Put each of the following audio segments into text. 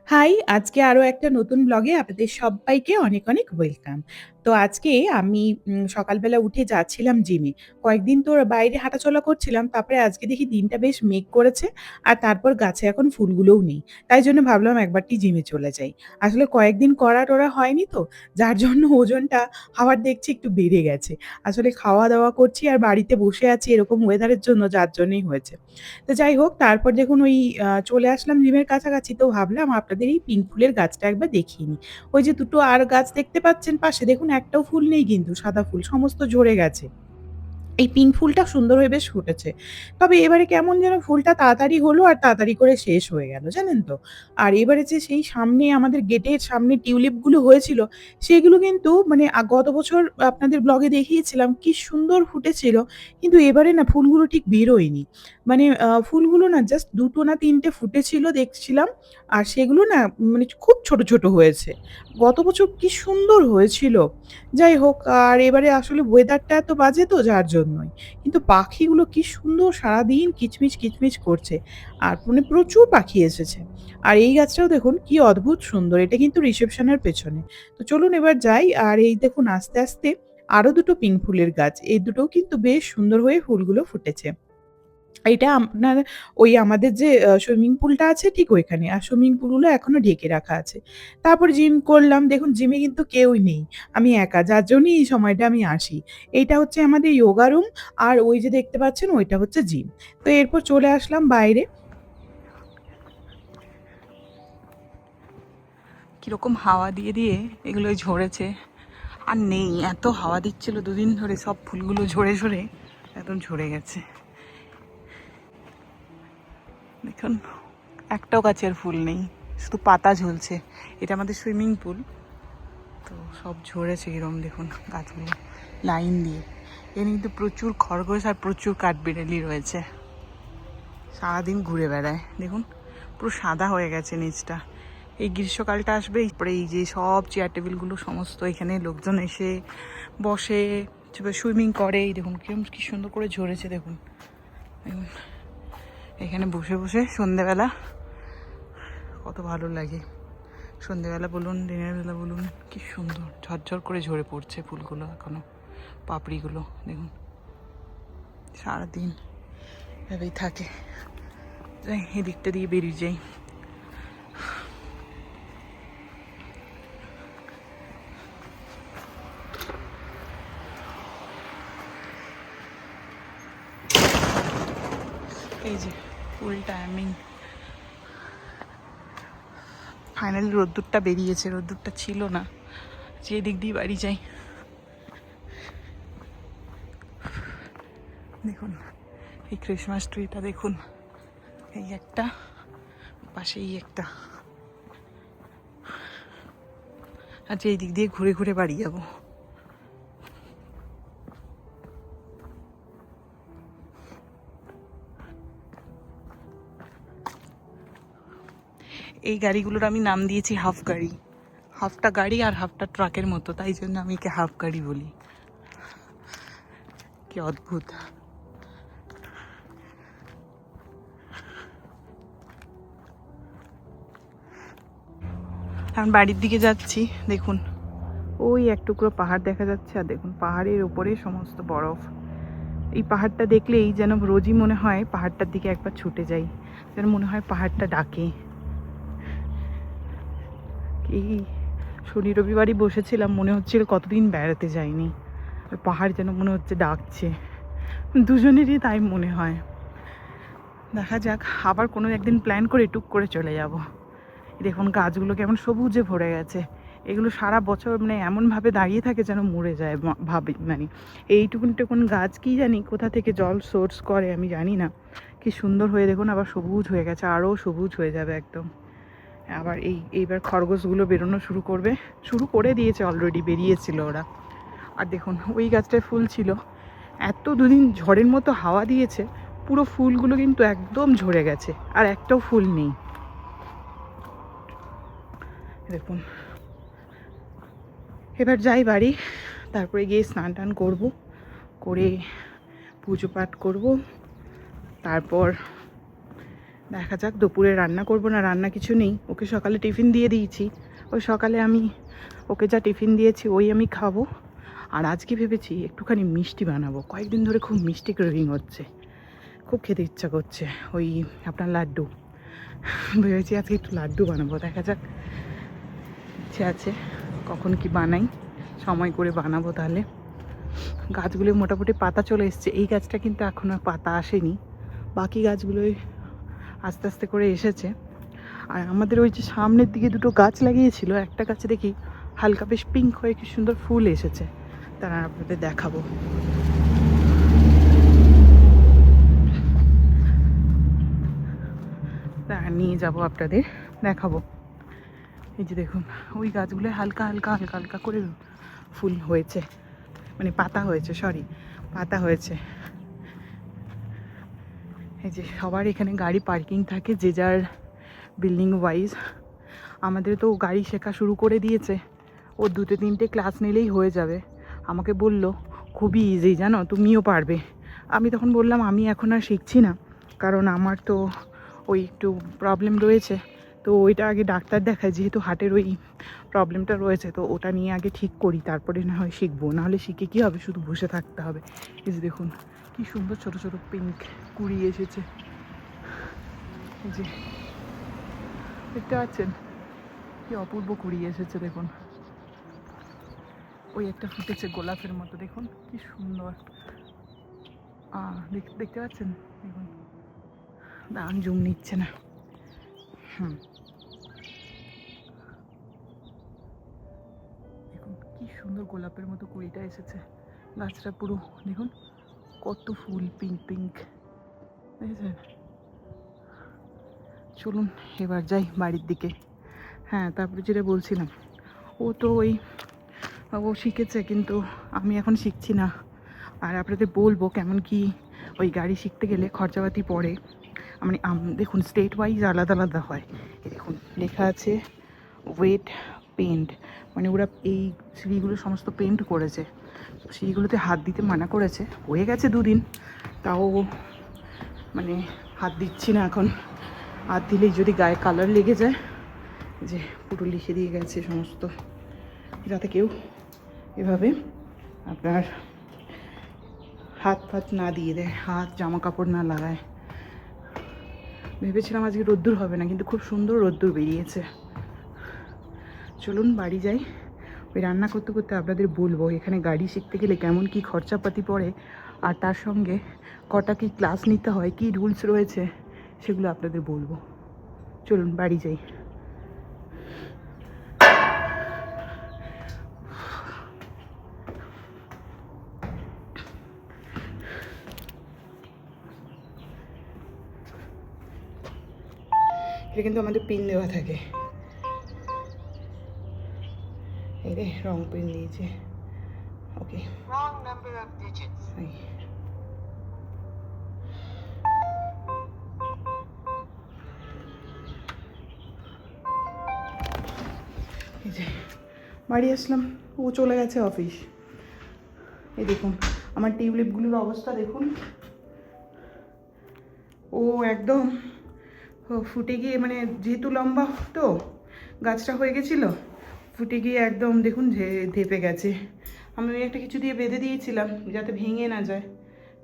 High! আজকে আরো একটা নতুন ব্লগে আপনাদের সব্বাইকে অনেক, অনেক ওয়েলকাম। তো আজকে আমি সকালবেলা উঠে যাচ্ছিলাম জিমে। কয়েকদিন তো বাইরে হাঁটাচলা করছিলাম। তারপরে আজকে দেখি দিনটা বেশ মেঘ করেছে। আর তারপর গাছে এখন ফুলগুলোও নেই। তাই জন্য ভাবলাম একবারটি জিমে চলে যাই। আসলে কয়েকদিন করা-টরা হয়নি তো, যার জন্য ওজনটা আবার দেখছি একটু বেড়ে গেছে। আসলে খাওয়া-দাওয়া করছি আর বাড়িতে বসে আছি এরকম ওয়েদারের জন্য যার জন্যই হয়েছে। তো যাই হোক তারপর দেখুন ওই চলে আসলাম জিমের কাছাকাছি তো ভাবলাম আপনাদের এই পিঙ্ক ফুলের গাছটা একবার দেখিয়ে নিই। ওই যে দুটো আর গাছ দেখতে পাচ্ছেন পাশে দেখুন একটাও ফুল নেই কিন্তু সাদা ফুল সমস্ত ঝরে গেছে। এই পিঙ্ক ফুলটা সুন্দর হয়ে বেশ ফুটেছে। তবে এবারে কেমন যেন ফুলটা তাড়াতাড়ি হলো আর তাড়াতাড়ি করে শেষ হয়ে গেল, জানেন তো? আর এবারে যে সেই সামনে আমাদের গেটের সামনে টিউলিপ গুলো হয়েছিল, সেগুলো কিন্তু মানে গত বছর আপনাদের ব্লগে দেখিয়েছিলাম কি সুন্দর ফুটেছিল। কিন্তু এবারে না ফুলগুলো ঠিক বেরোয়নি। মানে ফুলগুলো না জাস্ট ২ টো না ৩ টে ফুটেছিল দেখছিলাম। আর সেগুলো না মানে খুব ছোট, ছোট হয়েছে। গত বছর কি সুন্দর হয়েছিল। যাই হোক আর এবারে আসলে ওয়েদারটা এত বাজে তো যার জন্যই। কিন্তু পাখিগুলো কি সুন্দর সারাদিন কিচমিচ, কিচমিচ করছে। আর মানে প্রচুর পাখি এসেছে। আর এই গাছটাও দেখুন কি অদ্ভুত সুন্দর। এটা কিন্তু রিসেপশন এর পেছনে। তো চলুন এবার যাই। আর এই দেখুন আস্তে, আস্তে আরো দুটো পিঙ্ক ফুলের গাছ। এই দুটোও কিন্তু বেশ সুন্দর হয়ে ফুলগুলো ফুটেছে। এইটা আপনার ওই আমাদের যে সুইমিং পুলটা আছে ঠিক ওইখানে। আর সুইমিং পুলগুলো এখনো ঢেকে রাখা আছে। তারপর জিম করলাম। দেখুন জিমে কিন্তু কেউই নেই। আমি একা। যার জন্যই এই সময়টা আমি আসি। এইটা হচ্ছে আমাদের ইয়োগা রুম। আর ওই যে দেখতে পাচ্ছেন ওইটা হচ্ছে জিম। তো এরপর চলে আসলাম বাইরে। কিরকম হাওয়া দিয়ে দিয়ে এগুলো ঝরেছে। আর নেই, এত হাওয়া দিচ্ছিল দুদিন ধরে, সব ফুলগুলো ঝরে ঝরে একদম ঝরে গেছে। দেখুন একটাও গাছের ফুল নেই, শুধু পাতা ঝুলছে। এটা আমাদের সুইমিং পুল, তো সব ঝরেছে এরম দেখুন গাছগুলো লাইন দিয়ে। এর কিন্তু প্রচুর খরগোশ আর প্রচুর কাঠবিড়ালি রয়েছে, সারাদিন ঘুরে বেড়ায়। দেখুন পুরো সাদা হয়ে গেছে নিচটা। এই গ্রীষ্মকালটা আসবে, পরে এই যে সব চেয়ার টেবিলগুলো সমস্ত এখানে লোকজন এসে বসে সুইমিং করে। এই দেখুন কিরম কি সুন্দর করে ঝরেছে দেখুন। দেখুন এখানে বসে বসে সন্ধেবেলা কত ভালো লাগে। সন্ধেবেলা বলুন দিনের বেলা বলুন কি সুন্দর ঝরঝর করে ঝরে পড়ছে ফুলগুলো এখনো, পাপড়িগুলো দেখুন সারাদিন এভাবেই থাকে। যাই এদিকটা দিয়ে বেরিয়ে যাই। এই যে ফুল টাইমিং, ফাইনালি রোদ্দুরটা বেরিয়েছে, রোদ্দুরটা ছিল না। যে দিক দিয়ে বাড়ি যাই। দেখুন এই ক্রিসমাস ট্রিটা দেখুন, এই একটা পাশেই একটা। আজ এই দিক দিয়ে ঘুরে ঘুরে বাড়ি যাবো। এই গাড়িগুলোর আমি নাম দিয়েছি হাফ গাড়ি। হাফটা গাড়ি আর হাফটা ট্রাকের মতো, তাই জন্য আমি একে হাফ গাড়ি বলি। কি অদ্ভুত। এখন বাড়ির দিকে যাচ্ছি। দেখুন ওই এক টুকরো পাহাড় দেখা যাচ্ছে, আর দেখুন পাহাড়ের ওপরে সমস্ত বরফ। এই পাহাড়টা দেখলেই যেন রোজই মনে হয় পাহাড়টার দিকে একবার ছুটে যাই, যেন মনে হয় পাহাড়টা ডাকে। এই শনি রবিবারই বসেছিলাম, মনে হচ্ছিল কতদিন বেড়াতে যাইনি। পাহাড় যেন মনে হচ্ছে ডাকছে, দুজনেরই তাই মনে হয়। দেখা যাক আবার কোনো একদিন প্ল্যান করে টুক করে চলে যাব। দেখুন গাছগুলো কেমন সবুজে ভরে গেছে। এগুলো সারা বছর মানে এমনভাবে দাঁড়িয়ে থাকে যেন মরে যায় ভাবি। মানে এইটুকুন টুকুন গাছ কি জানি কোথা থেকে জল সোর্স করে আমি জানি না। কি সুন্দর হয়ে দেখুন আবার সবুজ হয়ে গেছে, আরও সবুজ হয়ে যাবে একদম। আবার এইবার খরগোশগুলো বেরোনো শুরু করে দিয়েছে, অলরেডি বেরিয়েছিল ওরা। আর দেখুন ওই গাছটায় ফুল ছিল, এত দুদিন ঝড়ের মতো হাওয়া দিয়েছে, পুরো ফুলগুলো কিন্তু একদম ঝরে গেছে, আর একটাও ফুল নেই। দেখুন এবার যাই বাড়ি, তারপরে গিয়ে স্নান টান করবো, করে পুজো পাঠ করব। তারপর দেখা যাক, দুপুরে রান্না করব না, রান্না কিছু নেই। ওকে সকালে টিফিন দিয়ে দিয়েছি, ওই সকালে আমি ওকে যা টিফিন দিয়েছি ওই আমি খাবো। আর আজকে ভেবেছি একটুখানি মিষ্টি বানাবো, কয়েকদিন ধরে খুব মিষ্টি ক্রেভিং হচ্ছে, খুব খেতে ইচ্ছা করছে ওই আপনার লাড্ডু। ভেবেছি আজকে একটু লাড্ডু বানাবো, দেখা যাক, ইচ্ছে আছে কখন কি বানাই, সময় করে বানাবো তাহলে। গাছগুলো মোটামুটি পাতা চলে এসছে, এই গাছটা কিন্তু এখনও পাতা আসেনি, বাকি গাছগুলোই আস্তে আস্তে করে এসেছে। আর আমাদের ওই যে সামনের দিকে দুটো গাছ লাগিয়েছিল, একটা গাছে দেখি হালকা বেশ পিঙ্ক হয়ে কি সুন্দর ফুল এসেছে, তারা আপনাদের দেখাবো। নিয়ে যাব আপনাদের দেখাবো। এই যে দেখুন ওই গাছগুলো হালকা হালকা হালকা হালকা করে ফুল হয়েছে, মানে পাতা হয়েছে, সরি পাতা হয়েছে। এই যে সবার এখানে গাড়ি পার্কিং থাকে যে যার বিল্ডিং ওয়াইজ। আমাদের তো গাড়ি শেখা শুরু করে দিয়েছে, ও 2-3টে ক্লাস নিলেই হয়ে যাবে। আমাকে বলল খুবই ইজি জানো, তুমিও পারবে। আমি তখন বললাম আমি এখন আর শিখছি না, কারণ আমার তো ওই একটু প্রবলেম রয়েছে, তো ওইটা আগে ডাক্তার দেখায়, যেহেতু হার্টের ওই প্রবলেমটা রয়েছে, তো ওটা নিয়ে আগে ঠিক করি, তারপরে না হয় শিখবো, নাহলে শিখে কী হবে, শুধু বসে থাকতে হবে। এই যে দেখুন কি সুন্দর ছোট ছোট পিঙ্ক কুড়ি এসেছে, এই যে দেখতে পাচ্ছেন কি অপূর্ব কুড়ি এসেছে দেখুন। ওই একটা ফুটেছে গোলাপের মতো, দেখুন কি সুন্দর। দেখতে পাচ্ছেন, দেখুন দাম জুম নিচ্ছে না। দেখুন কি সুন্দর গোলাপের মতো কুড়িটা এসেছে, গাছটা পুরো দেখুন কত ফুল পিঙ্ক পিঙ্ক, দেখেছেন। চলুন এবার যাই বাড়ির দিকে। হ্যাঁ, তারপরে যেটা বলছিলাম, ও তো ওই ও শিখেছে, কিন্তু আমি এখন শিখছি না। আর আপনাদের বলবো কেমন কি ওই গাড়ি শিখতে গেলে খরচাপাতি পড়ে। মানে দেখুন স্টেট ওয়াইজ আলাদা আলাদা হয়। এই দেখুন লেখা আছে ওয়েট পেন্ট, মানে ওরা এই সিঁড়িগুলো সমস্ত পেন্ট করেছে, সিঁড়িগুলোতে হাত দিতে মানা করেছে। হয়ে গেছে 2 দিন, তাও মানে হাত দিচ্ছি না এখন। হাত দিলেই যদি গায়ে কালার লেগে যায়, যে পুরো লিখে দিয়ে গেছে সমস্ত, যাতে কেউ এভাবে আপনার হাত ফাত না দিয়ে দেয়, হাত জামা কাপড় না লাগায়। ভেবেছিলাম আজকে রোদ্দুর হবে না, কিন্তু খুব সুন্দর রোদ্দুর বেরিয়েছে। চলুন বাড়ি যাই, ওই রান্না করতে করতে আপনাদের বলবো এখানে গাড়ি শিখতে গেলে কেমন কি খরচাপাতি পড়ে, আর তার সঙ্গে কটা কি ক্লাস নিতে হয়, কি রুলস রয়েছে, সেগুলো আপনাদের বলবো। চলুন বাড়ি যাই। এটা কিন্তু আমাদের পিন দেওয়া থাকে, এই রে রং পিন দিয়েছে। ওকে, এই যে বাড়ি আসলাম, ও চলে গেছে অফিস। এই দেখুন আমার টিউলিপগুলোর অবস্থা দেখুন, ও একদম ফুটে গিয়ে, মানে যেহেতু লম্বা তো গাছটা হয়ে গেছিলো, ফুটে গিয়ে একদম দেখুন যে ধেপে গেছে। আমি ওই একটা কিছু দিয়ে বেঁধে দিয়েছিলাম যাতে ভেঙে না যায়।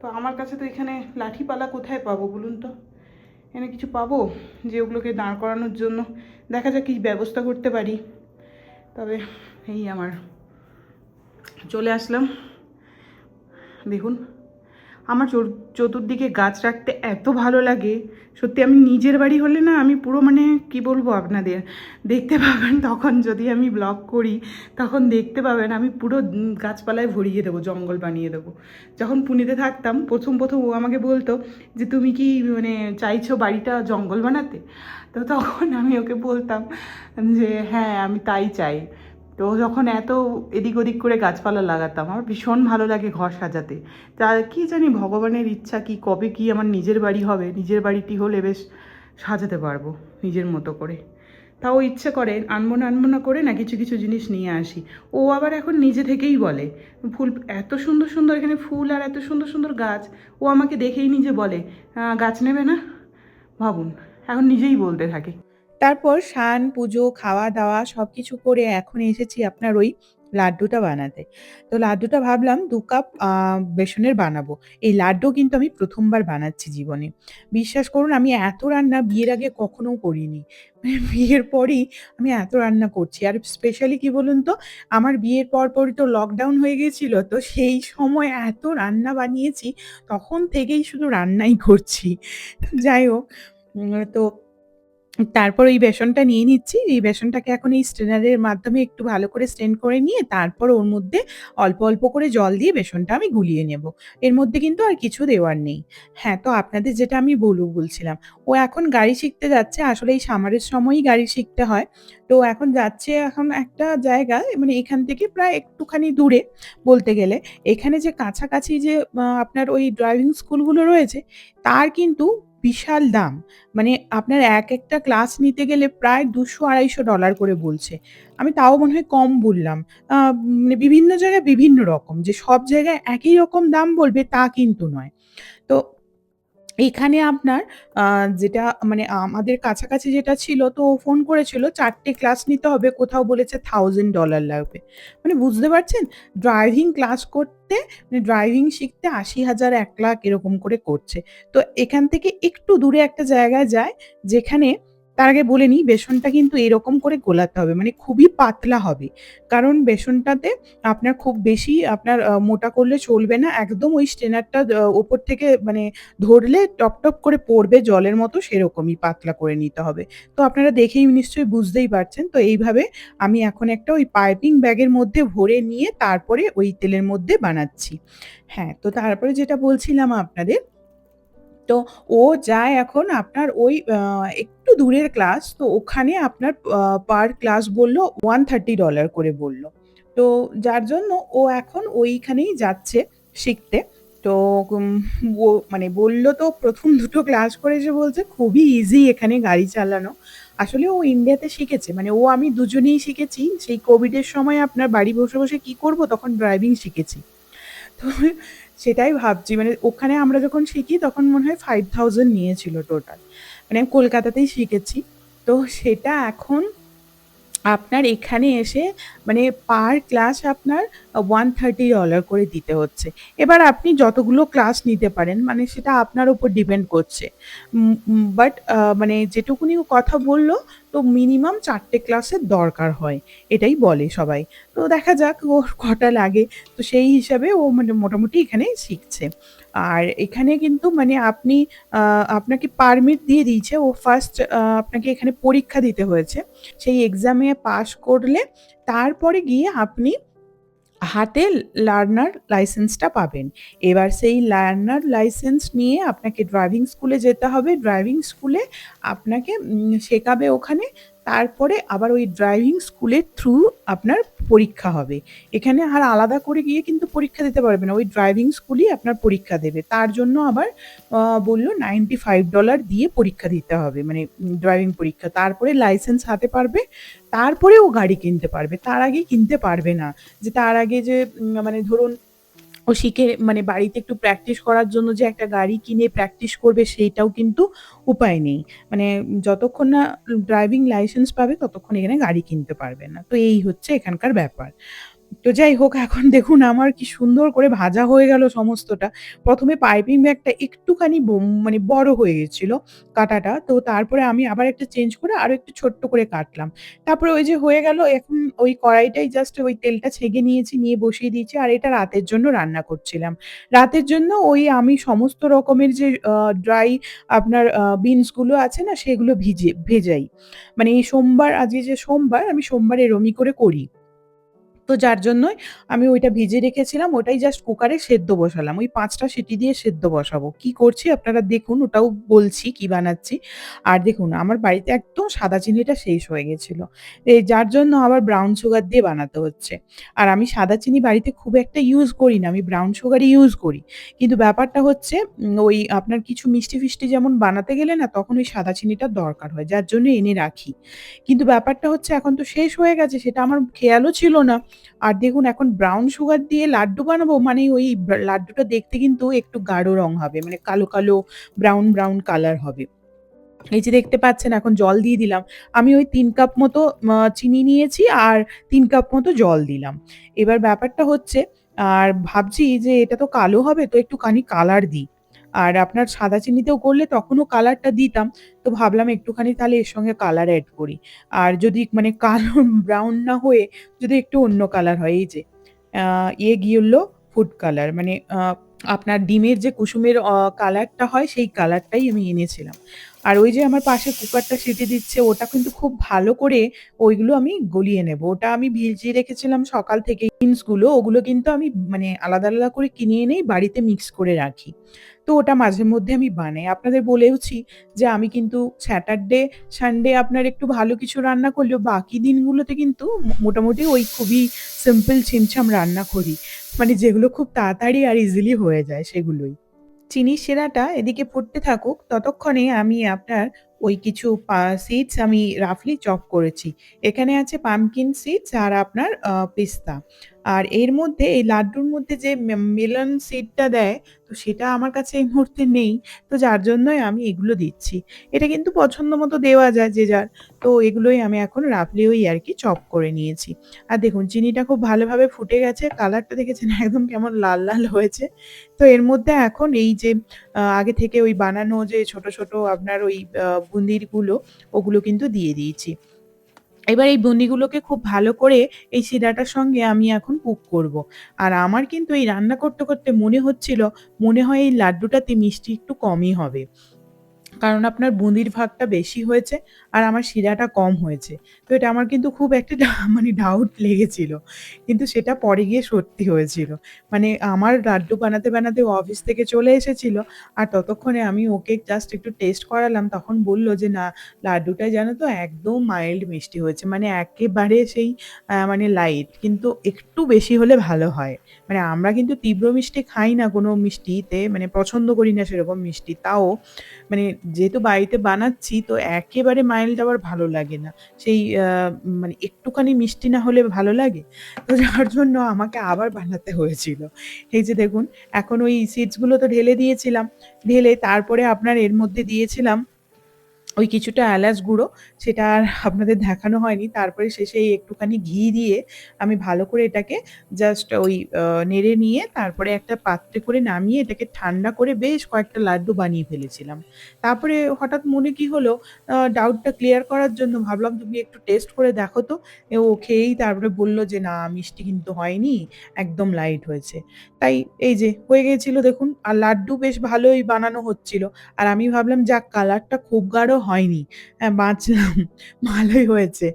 তো আমার কাছে তো এখানে লাঠিপালা কোথায় পাবো বলুন তো, এখানে কিছু পাবো যে ওগুলোকে দাঁড় করানোর জন্য? দেখা যাক কী ব্যবস্থা করতে পারি। তবে এই আমার চলে আসলাম। দেখুন আমার চতুর্দিকে গাছ রাখতে এত ভালো লাগে সত্যি। আমি নিজের বাড়ি হলে না, আমি পুরো মানে কি বলবো আপনাদের, দেখতে পাবেন তখন যদি আমি ব্লগ করি তখন দেখতে পাবেন আমি পুরো গাছপালায় ভরিয়ে দেবো, জঙ্গল বানিয়ে দেবো। যখন পুনেতে থাকতাম প্রথম প্রথম ও আমাকে বলতো যে তুমি কি মানে চাইছো বাড়িটা জঙ্গল বানাতে, তো তখন আমি ওকে বলতাম যে হ্যাঁ আমি তাই চাই। তো যখন এত এদিক ওদিক করে গাছপালা লাগাতাম, আমার ভীষণ ভালো লাগে ঘর সাজাতে। তা কি জানি ভগবানের ইচ্ছা কি, কবে কি আমার নিজের বাড়ি হবে, নিজের বাড়িটি হলে বেশ সাজাতে পারবো নিজের মতো করে। তাও ইচ্ছে করে আনবো না করে না কিছু কিছু জিনিস নিয়ে আসি। ও আবার এখন নিজে থেকেই বলে ফুল এত সুন্দর সুন্দর, এখানে ফুল আর এত সুন্দর সুন্দর গাছ, ও আমাকে দেখেই নিজে বলে গাছ নেবে না। ভাবুন এখন নিজেই বলতে থাকে। তারপর স্নান, পুজো, খাওয়া-দাওয়া সবকিছু করে এখন এসেছি আপনার ওই লাড্ডুটা বানাতে। তো লাড্ডুটা ভাবলাম ২ কাপ বেসনের বানাবো। এই লাড্ডু কিন্তু আমি ১ম বার বানাচ্ছি জীবনে। বিশ্বাস করুন আমি এত রান্না বিয়ের আগে কখনো করিনি। মানে বিয়ের পরেই আমি এত রান্না করছি। আর স্পেশালি কি বলুন তো? আমার বিয়ের পরপরই তো লকডাউন হয়ে গিয়েছিল। তো সেই সময় এত রান্না বানিয়েছি, তখন থেকেই শুধু রান্নাই করছি। যাই হোক, তো তারপর ওই বেসনটা নিয়ে নিচ্ছি। এই বেসনটাকে এখন এই স্ট্রেনারের মাধ্যমে একটু ভালো করে স্ট্রেন করে নিয়ে তারপর ওর মধ্যে অল্প, অল্প করে জল দিয়ে বেসনটা আমি গুলিয়ে নেব। এর মধ্যে কিন্তু আর কিছু দেওয়ার নেই। হ্যাঁ, তো আপনাদের যেটা আমি বলছিলাম, ও এখন গাড়ি শিখতে যাচ্ছে। আসলে এই সামারের সময়ই গাড়ি শিখতে হয়। তো এখন যাচ্ছে এখন একটা জায়গায় মানে এখান থেকে প্রায় একটুখানি দূরে বলতে গেলে। এখানে যে কাছাকাছি যে আপনার ওই ড্রাইভিং স্কুলগুলো রয়েছে, তার কিন্তু বিশাল দাম। মানে আপনার একটা ক্লাস নিতে গেলে প্রায় $200-250 করে বলছে। আমি তাও মনে হয় কম বললাম। মানে বিভিন্ন জায়গায় বিভিন্ন রকম। যে সব জায়গায় একই রকম দাম বলবে তা কিন্তু নয়। তো এখানে আপনার আ যেটা মানে আমাদের কাছাকাছি যেটা ছিল তো ও ফোন করেছিল ৪ টে ক্লাস নিতে হবে, কোথাও বলেছে $1000 লাগবে। মানে বুঝতে পারছেন? ড্রাইভিং ক্লাস করতে মানে ড্রাইভিং শিখতে ৮০,০০০ ১,০০,০০০ এরকম করে করছে। তো এখান থেকে একটু দূরে একটা জায়গায় যায় যেখানে তার আগে বলে নিই বেসনটা কিন্তু এরকম করে গোলাতে হবে। মানে খুবই পাতলা হবে। কারণ বেসনটাতে আপনার খুব বেশি আপনার মোটা করলে চলবে না। একদম ওই স্ট্রেনারটা ওপর থেকে মানে ধরলে টপ, টপ করে পড়বে জলের মতো সেরকমই পাতলা করে নিতে হবে। তো আপনারা দেখেই নিশ্চয়ই বুঝতেই পারছেন। তো এইভাবে আমি এখন একটা ওই পাইপিং ব্যাগের মধ্যে ভরে নিয়ে তারপরে ওই তেলের মধ্যে বানাচ্ছি। হ্যাঁ, তো তারপরে যেটা বলছিলাম আপনাদের, তো ও যায় এখন আপনার ওই একটু দূরের ক্লাস। তো ওখানে আপনার পার ক্লাস বলল $130 করে বলল। তো যার জন্য ও এখন ওইখানেই যাচ্ছে শিখতে। তো উম ও মানে বলল তো ১ম দুটো ক্লাস করে এসে বলছে খুবই ইজি এখানে গাড়ি চালানো। আসলে ও ইন্ডিয়াতে শিখেছে। মানে ও আমি দুজনেই শিখেছি। সেই কোভিডের সময় আপনার বাড়ি বসে, বসে কি করব তখন ড্রাইভিং শিখেছি। তো সেটাই ভাবছি মানে ওখানে আমরা যখন শিখি তখন মনে হয় ৫,০০০ নিয়েছিল টোটাল। মানে আমি কলকাতাতেই শিখেছি। তো সেটা এখন আপনার এখানে এসে মানে পার ক্লাস আপনার $130 করে দিতে হচ্ছে। এবার আপনি যতগুলো ক্লাস নিতে পারেন মানে সেটা আপনার উপর ডিপেন্ড করছে। বাট মানে যেটুকুনি ও কথা বলল তো মিনিমাম ৪ টে ক্লাসের দরকার হয়। এটাই বলে সবাই। তো দেখা যাক ওর কটা লাগে। তো সেই হিসাবে ও মানে মোটামুটি এখানে শিখছে। আর এখানে কিন্তু মানে আপনি আ আপনাকে পারমিট দিয়ে দিয়েছে। ও ফার্স্ট আপনাকে এখানে পরীক্ষা দিতে হয়েছে। সেই এক্সামে পাস করলে তারপরে গিয়ে আপনি হাতে লার্নার লাইসেন্সটা পাবেন। এবার সেই লার্নার লাইসেন্স নিয়ে আপনাকে ড্রাইভিং স্কুলে যেতে হবে। ড্রাইভিং স্কুলে আপনাকে শেখাবে ওখানে। তারপরে আবার ওই ড্রাইভিং স্কুলের থ্রু আপনার পরীক্ষা হবে। এখানে আর আলাদা করে গিয়ে কিন্তু পরীক্ষা দিতে পারবে না। ওই ড্রাইভিং স্কুলই আপনার পরীক্ষা দেবে। তার জন্য আবার বলল $95 দিয়ে পরীক্ষা দিতে হবে। মানে ড্রাইভিং পরীক্ষা। তারপরে লাইসেন্স হাতে পারবে। তারপরে ও গাড়ি কিনতে পারবে। তার আগে কিনতে পারবে না। যে তার আগে যে মানে ধরুন ও শিখে মানে বাড়িতে একটু প্র্যাকটিস করার জন্য যে একটা গাড়ি কিনে প্র্যাকটিস করবে সেইটাও কিন্তু উপায় নেই। মানে যতক্ষণ না ড্রাইভিং লাইসেন্স পাবে ততক্ষণ এখানে গাড়ি কিনতে পারবে না। তো এই হচ্ছে এখানকার ব্যাপার। তো যাই হোক এখন দেখুন আমার কি সুন্দর করে ভাজা হয়ে গেল সমস্তটা। ১ম এ পাইপিং ব্যাগটা একটুখানি মানে বড় হয়ে গেছিল কাটাটা। তো তারপরে আমি আবার একটা চেঞ্জ করে আরো একটু ছোট্ট করে কাটলাম। তারপরে ওই যে হয়ে গেল এখন ওই কড়াইটাই জাস্ট ওই তেলটা ছেঁকে নিয়েছি, নিয়ে বসিয়ে দিয়েছি আর এটা রাতের জন্য রান্না করছিলাম। রাতের জন্য ওই আমি সমস্ত রকমের যে ড্রাই আপনার বিনস গুলো আছে না সেগুলো ভেজাই। মানে এই সোমবার আজকে যে সোমবার আমি সোমবার এরমই করে করি। তো যার জন্যই আমি ওইটা ভিজিয়ে রেখেছিলাম। ওটাই জাস্ট কুকারে সেদ্ধ বসালাম। ওই ৫ টা সিটি দিয়ে সেদ্ধ বসাবো। কি করছি আপনারা দেখুন ওটাও বলছি কি বানাচ্ছি। আর দেখুন আমার বাড়িতে একদম সাদা চিনিটা শেষ হয়ে গেছিল। যার জন্য আবার ব্রাউন সুগার দিয়ে বানাতে হচ্ছে। আর আমি সাদা চিনি বাড়িতে খুব একটা ইউজ করি না। আমি ব্রাউন সুগারই ইউজ করি। কিন্তু ব্যাপারটা হচ্ছে ওই আপনার কিছু মিষ্টি-ফিষ্টি যেমন বানাতে গেলে না তখন ওই সাদা চিনিটার দরকার হয়। যার জন্য এনে রাখি। কিন্তু ব্যাপারটা হচ্ছে এখন তো শেষ হয়ে গেছে সেটা আমার খেয়ালও ছিল না। আর দেখুন এখন ব্রাউন সুগার দিয়ে লাড্ডু বানাবো মানে ওই লাড্ডুটা দেখতে কিন্তু একটু গাঢ় রং হবে। মানে কালো, কালো ব্রাউন, ব্রাউন কালার হবে। এই যে দেখতে পাচ্ছেন এখন জল দিয়ে দিলাম। আমি ওই ৩ কাপ মতো চিনি নিয়েছি আর ৩ কাপ মতো জল দিলাম। এবার ব্যাপারটা হচ্ছে আর ভাবছি যে এটা তো কালো হবে তো একটুখানি কালার দিই। আর আপনার সাদা চিনিতেও করলে তখনও কালারটা দিতাম। তো ভাবলাম একটুখানি তাহলে এর সঙ্গে কালার এড করি। আর যদি মানে কালো ব্রাউন না হয়ে যদি একটু অন্য কালার হয় এই যে আ গিয়ে ফুড কালার মানে আপনার ডিমের যে কুসুমের কালারটা হয় সেই কালারটাই আমি এনেছিলাম। আর ওই যে আমার পাশে কুকারটা সিটি দিচ্ছে ওটা কিন্তু খুব ভালো করে ওইগুলো আমি গলিয়ে নেব। ওটা আমি ভিজিয়ে রেখেছিলাম সকাল থেকেই বিনস গুলো ওগুলো কিন্তু আমি মানে আলাদা, আলাদা করে কিনে এনেই বাড়িতে মিক্স করে রাখি। তো ওটা মাঝে মধ্যে আমি বানাই। আপনাদের বলেওছি যে আমি কিন্তু স্যাটারডে, সানডে আপনার একটু ভালো কিছু রান্না করলেও বাকি দিনগুলোতে কিন্তু মোটামুটি ওই খুবই সিম্পল ছিমছাম রান্না করি। মানে যেগুলো খুব তাড়াতাড়ি আর ইজিলি হয়ে যায় সেগুলোই। চিনির শিরাটা এদিকে ফুটতে থাকুক, ততক্ষণে আমি আপনার ওই কিছু সিডস আমি রাফলি চপ করেছি। এখানে আছে পাম্পকিন সিডস আর আপনার পেস্তা। আর এর মধ্যে এই লাড্ডুর মধ্যে যে মেলন সিডটা দেয়, তো সেটা আমার কাছে এই মুহূর্তে নেই। তো যার জন্যই আমি এগুলো দিচ্ছি। এটা কিন্তু পছন্দ মতো দেওয়া যায় যে যার। তো এগুলোই আমি এখন রাফলি ওই আরকি চপ করে নিয়েছি। আর দেখুন চিনিটা খুব ভালোভাবে ফুটে গেছে। কালারটা দেখেছেন একদম কেমন লাল, লাল হয়েছে। তো এর মধ্যে এখন এই যে আগে থেকে ওই বানানো যে ছোট, ছোট আপনার ওই বুন্দিরগুলো ওগুলো কিন্তু দিয়ে দিয়েছি। এবার এই বুন্দিগুলোকে খুব ভালো করে এই শিরাটার সঙ্গে আমি এখন কুক করব। আর আমার কিন্তু এই রান্না করতে, করতে মনে হচ্ছিল মনে হয় এই লাড্ডুটাতে মিষ্টি একটু কমই হবে। কারণ আপনার বুন্দির ভাগটা বেশি হয়েছে আর আমার শিরাটা কম হয়েছে। তো এটা আমার কিন্তু খুব একটা মানে ডাউট লেগেছিল। কিন্তু সেটা পরে গিয়ে সত্যি হয়েছিল। মানে আমার লাড্ডু বানাতে, বানাতে ও অফিস থেকে চলে এসেছিল। আর ততক্ষণে আমি ওকে জাস্ট একটু টেস্ট করালাম। তখন বলল যে, "না, লাড্ডুটা জানো তো একদম মাইল্ড মিষ্টি হয়েছে।" মানে একেবারে সেই মানে লাইট। কিন্তু একটু বেশি হলে ভালো হয়। মানে আমরা কিন্তু তীব্র মিষ্টি খাই না কোনো মিষ্টিতে, মানে পছন্দ করি না সেরকম মিষ্টি। তাও মানে যেহেতু বাড়িতে বানাচ্ছি তো একেবারে মাইল্ড আবার ভালো লাগে না। সেই মানে একটুখানি মিষ্টি না হলে ভালো লাগে? তো যার জন্য আমাকে আবার বানাতে হয়েছিল। এই যে দেখুন এখন ওই সিডস গুলো তো ঢেলে দিয়েছিলাম। ঢেলে তারপরে আপনার এর মধ্যে দিয়েছিলাম ওই কিছুটা এলাচ গুঁড়ো, সেটা আর আপনাদের দেখানো হয়নি। তারপরে শেষে এই একটুখানি ঘি দিয়ে আমি ভালো করে এটাকে জাস্ট ওই নেড়ে নিয়ে তারপরে একটা পাত্রে করে নামিয়ে এটাকে ঠান্ডা করে বেশ কয়েকটা লাড্ডু বানিয়ে ফেলেছিলাম। তারপরে হঠাৎ মনে কি হলো ডাউটটা ক্লিয়ার করার জন্য ভাবলাম, "তুমি একটু টেস্ট করে দেখো তো।" ও খেয়েই তারপরে বলল যে, "না, মিষ্টি কিন্তু হয়নি, একদম লাইট হয়েছে।" তাই এই যে হয়ে গিয়েছিল দেখুন। আর লাড্ডু বেশ ভালোই বানানো হচ্ছিল। আর আমি ভাবলাম যাক কালারটা খুব গাঢ় হয়নি। বাঁচলাম। ভালোই হয়েছে।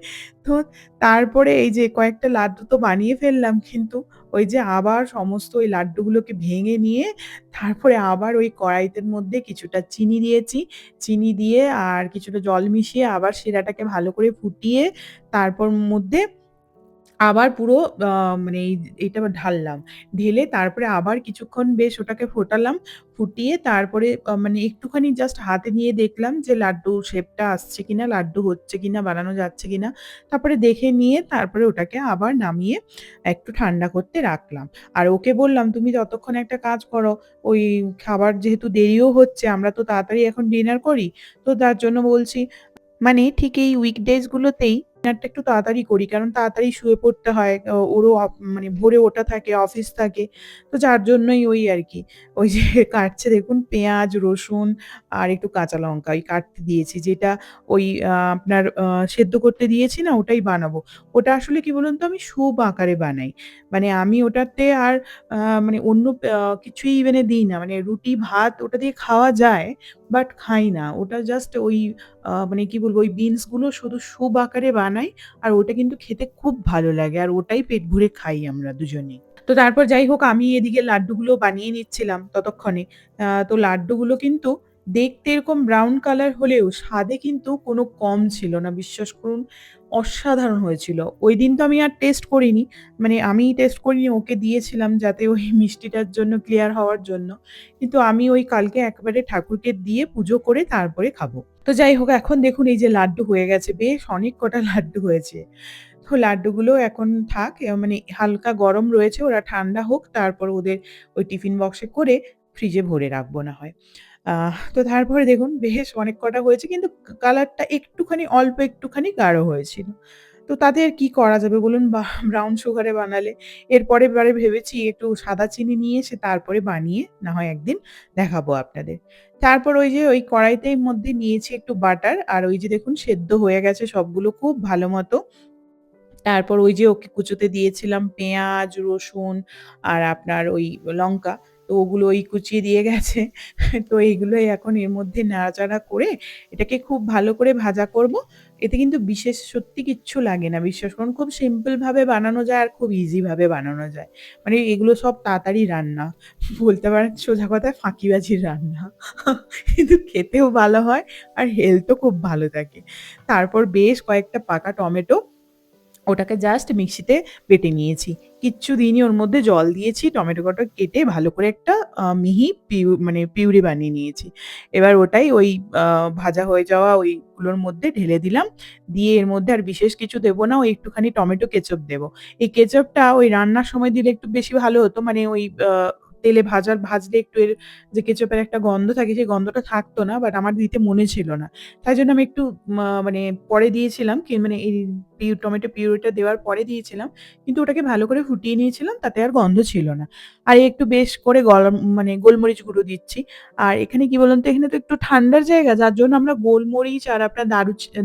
তো তারপরে এই যে কয়েকটা লাড্ডু তো বানিয়ে ফেললাম কিন্তু ওই যে আবার সমস্ত ওই লাড্ডুগুলোকে ভেঙে নিয়ে তারপরে আবার ওই কড়াইতের মধ্যে কিছুটা চিনি দিয়েছি। চিনি দিয়ে আর কিছুটা জল মিশিয়ে আবার শিরাটাকে ভালো করে ফুটিয়ে তারপর মধ্যে আবার পুরো আ মানে এইটা আবার ঢাললাম। ঢেলে তারপরে আবার কিছুক্ষণ বেশ ওটাকে ফোটালাম। ফুটিয়ে তারপরে মানে একটুখানি জাস্ট হাতে নিয়ে দেখলাম যে লাড্ডুর শেপটা আসছে কিনা, লাড্ডু হচ্ছে কিনা, বানানো যাচ্ছে কিনা। তারপরে দেখে নিয়ে তারপরে ওটাকে আবার নামিয়ে একটু ঠান্ডা করতে রাখলাম। আর ওকে বললাম, "তুমি ততক্ষণ একটা কাজ করো, ওই খাবার যেহেতু দেরিও হচ্ছে, আমরা তো তাড়াতাড়ি এখন ডিনার করি। তো তার জন্য বলছি মানে ঠিক এই উইকডেজ গুলোতেই ডিনারটা একটু তাড়াতাড়ি করি। কারণ তাড়াতাড়ি শুয়ে পড়তে হয়। ওরও মানে ভোরে ওঠা থাকে, অফিস থাকে। তো যার জন্যই ওই আরকি। ওই যে কাটছে দেখুন পেঁয়াজ, রসুন আর একটু কাঁচা লঙ্কা ওই কাটতে দিয়েছি। যেটা ওই আপনার সেদ্ধ করতে দিয়েছি না ওটাই বানাবো। ওটা আসলে কি বলুন তো আমি স্যুপ আকারে বানাই। মানে আমি ওটাতে আর আ মানে অন্য কিছুই মানে দিই না। মানে রুটি, ভাত ওটা দিয়ে খাওয়া যায়, বাট খাই না। ওটা জাস্ট ওই মানে কি বলবো ওই বিনস গুলো শুধু স্যুপ আকারে বানাই। আর ওটা কিন্তু খেতে খুব ভালো লাগে। আর ওটাই পেট ভরে খাই আমরা দুজনেই। তো তারপর যাই হোক আমি এদিকে লাড্ডুগুলো বানিয়ে নিচ্ছিলাম ততক্ষণে। তো লাড্ডুগুলো কিন্তু দেখতে এরকম ব্রাউন কালার হলেও স্বাদে কিন্তু কোনো কম ছিল না। বিশ্বাস করুন অসাধারণ হয়েছিল। ঐদিন তো আমি আর টেস্ট করিনি। মানে আমি টেস্ট করিনি ওকে দিয়েছিলাম যাতে ওই মিষ্টিটার জন্য ক্লিয়ার হওয়ার জন্য। কিন্তু আমি ওই কালকে একেবারে ঠাকুরকে দিয়ে পুজো করে তারপরে খাবো। তো যাই হোক এখন দেখুন এই যে লাড্ডু হয়ে গেছে। বেশ অনেক কটা লাড্ডু হয়েছে। তো লাড্ডুগুলো এখন থাক মানে হালকা গরম রয়েছে ওরা ঠান্ডা হোক তারপর ওদের ওই টিফিন বক্সে করে ফ্রিজে ভরে রাখবো না হয়। তো তারপরে দেখুন বেশ অনেক কটা হয়েছে কিন্তু কালারটা একটুখানি অল্প একটুখানি গাঢ় হয়েছিল। তো তাতে আর কি করা যাবে বলুন? ব্রাউন সুগারে বানালে। এবারে ভেবেছি একটু সাদা চিনি নিয়ে এসে তারপরে বানিয়ে না হয় একদিন দেখাবো আপনাদের। তারপর ওই যে ওই কড়াইতেই মধ্যে নিয়েছি একটু বাটার আর ওই যে দেখুন সেদ্ধ হয়ে গেছে সবগুলো খুব ভালো মতো। তারপর ওই যে ওকে কুচোতে দিয়েছিলাম পেঁয়াজ, রসুন আর আপনার ওই লঙ্কা। তো ওগুলো ওই কুচিয়ে দিয়ে গেছে। তো এইগুলোই এখন এর মধ্যে নাড়াচাড়া করে এটাকে খুব ভালো করে ভাজা করব। এতে কিন্তু বিশেষ সত্যি কিচ্ছু লাগে না। বিশ্বাস করুন খুব সিম্পল ভাবে বানানো যায় আর খুব ইজি ভাবে বানানো যায়। মানে এগুলো সব তাড়াতাড়ি রান্না। বলতে পারেন সোজা কথায় ফাঁকিবাজির রান্না। কিন্তু খেতেও ভালো হয় আর হেলথ ও খুব ভালো থাকে। তারপর বেশ কয়েকটা পাকা টমেটো ওটাকে জাস্ট মিক্সিতে বেটে নিয়েছি। কিচ্ছু দিইনি ওর মধ্যে জল দিয়েছি। টমেটো কটা কেটে ভালো করে একটা মিহি মানে পিউরি বানিয়ে নিয়েছি। এবার ওটাই ওই আ ভাজা হয়ে যাওয়া ওইগুলোর মধ্যে ঢেলে দিলাম। দিয়ে এর মধ্যে আর বিশেষ কিছু দেব না। ওই একটুখানি টমেটো কেচাপ দেব। এই কেচাপটা ওই রান্নার সময় দিলে একটু বেশি ভালো হতো। মানে ওই তেলে ভাজলে একটু এর যে কেচাপের একটা গন্ধ থাকে সেই গন্ধটা থাকতো না। বাট আমার দিতে মনে ছিল না। তাই জন্য আমি একটু মানে পরে দিয়েছিলাম মানে এই টমেটো পিউরিটা দেওয়ার পরে দিয়েছিলাম। কিন্তু ওটাকে ভালো করে ফুটিয়ে নিয়েছিলাম তাতে আর গন্ধ ছিল না। আর একটু বেশ করে মানে গোলমরিচ গুঁড়ো দিচ্ছি। আর এখানে কি বলুন তো এখানে তো একটু ঠান্ডার জায়গা যার জন্য আমরা গোলমরিচ আর আপনার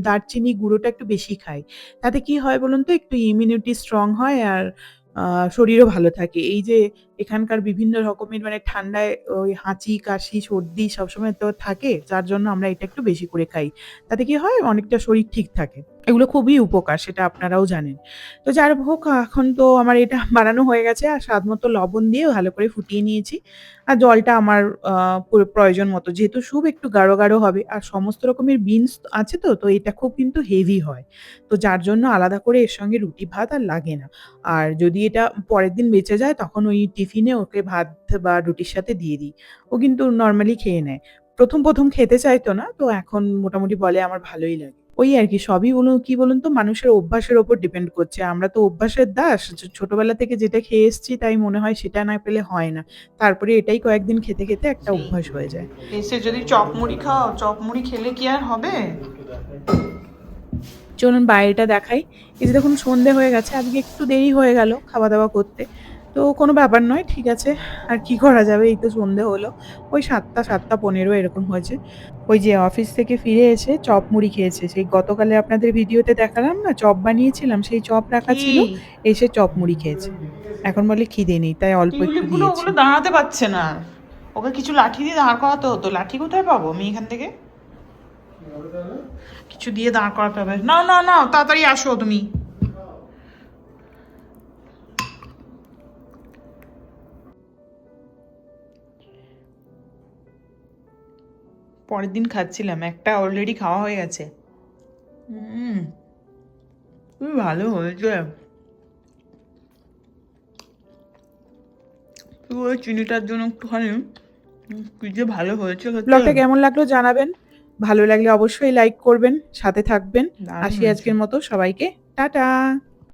দারচিনি গুঁড়োটা একটু বেশি খাই। তাতে কি হয় বলুন তো একটু ইমিউনিটি স্ট্রং হয় আর আ শরীরও ভালো থাকে। এই যে এখানকার বিভিন্ন রকমের মানে ঠান্ডায় ওই হাঁচি, কাশি, সর্দি সবসময় তো থাকে যার জন্য আমরা এটা একটু বেশি করে খাই। তাতে কি হয় অনেকটা শরীর ঠিক থাকে। এগুলো খুবই উপকার সেটা আপনারাও জানেন। তো যার হোক এখন তো আমার এটা বানানো হয়ে গেছে আর স্বাদমতো লবণ দিয়ে ভালো করে ফুটিয়ে নিয়েছি। আর জলটা আমার আ প্রয়োজন মতো। যেহেতু স্যুপ একটু গাঢ় হবে আর সমস্ত রকমের বিনস আছে তো, তো এটা খুব কিন্তু হেভি হয়। তো যার জন্য আলাদা করে এর সঙ্গে রুটি ভাত আর লাগে না। আর যদি এটা পরের দিন বেঁচে যায় তখন ওই টিফিনে ওকে ভাত বা রুটির সাথে দিয়ে দিই। ও কিন্তু নরমালি খেয়ে নেয়। ১ম খেতে চাইতো না। তো এখন মোটামুটি বলে আমার ভালোই লাগে। ওই আরকি সবই কি বলুন তো মানুষের অভ্যাসের উপর ডিপেন্ড করছে। আমরা তো অভ্যাসের দাস। ছোটবেলা থেকে যেটা খেয়ে এসেছি তাই মনে হয় সেটা না পেলে হয় না। তারপরে এটাই কয়েকদিন খেতে একটা সেই অভ্যাস হয়ে যায়। এসে যদি চপ মুড়ি খাও, চপ মুড়ি খেলে কি আর হবে? চলুন বাইরেটা দেখাই। এই যে দেখুন সন্ধে হয়ে গেছে। আজকে একটু দেরি হয়ে গেল খাওয়া-দাওয়া করতে। তো কোনো ব্যাপার নয়। ঠিক আছে। আর কি করা যাবে? এই তো সন্ধে হলো। ওই ৭টা ৭টা ১৫ এরকম হয়েছে। ওই যে অফিস থেকে ফিরে এসে চপ মুড়ি খেয়েছে। সেই গতকালে আপনাদের ভিডিওতে দেখালাম না চপ বানিয়েছিলাম, সেই চপ রাখা কি ছিল। এসে চপ মুড়ি খেয়েছে। এখন বলে খিদে নেই তাই অল্প একটু টিউলিপ গুলো দিয়েছি। ওগুলো দাঁড়াতে পারছে না। ওকে কিছু লাঠি দিয়ে দাঁড় করাতে হতো। লাঠি কোথায় পাবো আমি এখান থেকে? কিছু দিয়ে দাঁড় করাতে হবে। নাও নাও নাও, তাড়াতাড়ি আসো তুমি। পরের দিন খাচ্ছিলাম, একটা অলরেডি খাওয়া হয়ে গেছে। হুম, খুবই ভালো হয়েছে। শুধু ওই চিনিটার জন্য একটুখানি কি যে ভালো হয়েছে খেতে। ব্লগটা কেমন লাগলো জানাবেন। ভালো লাগলে অবশ্যই লাইক করবেন, সাথে থাকবেন। দারুণ আসি হয়েছে। আজকের মতো সবাইকে টাটা।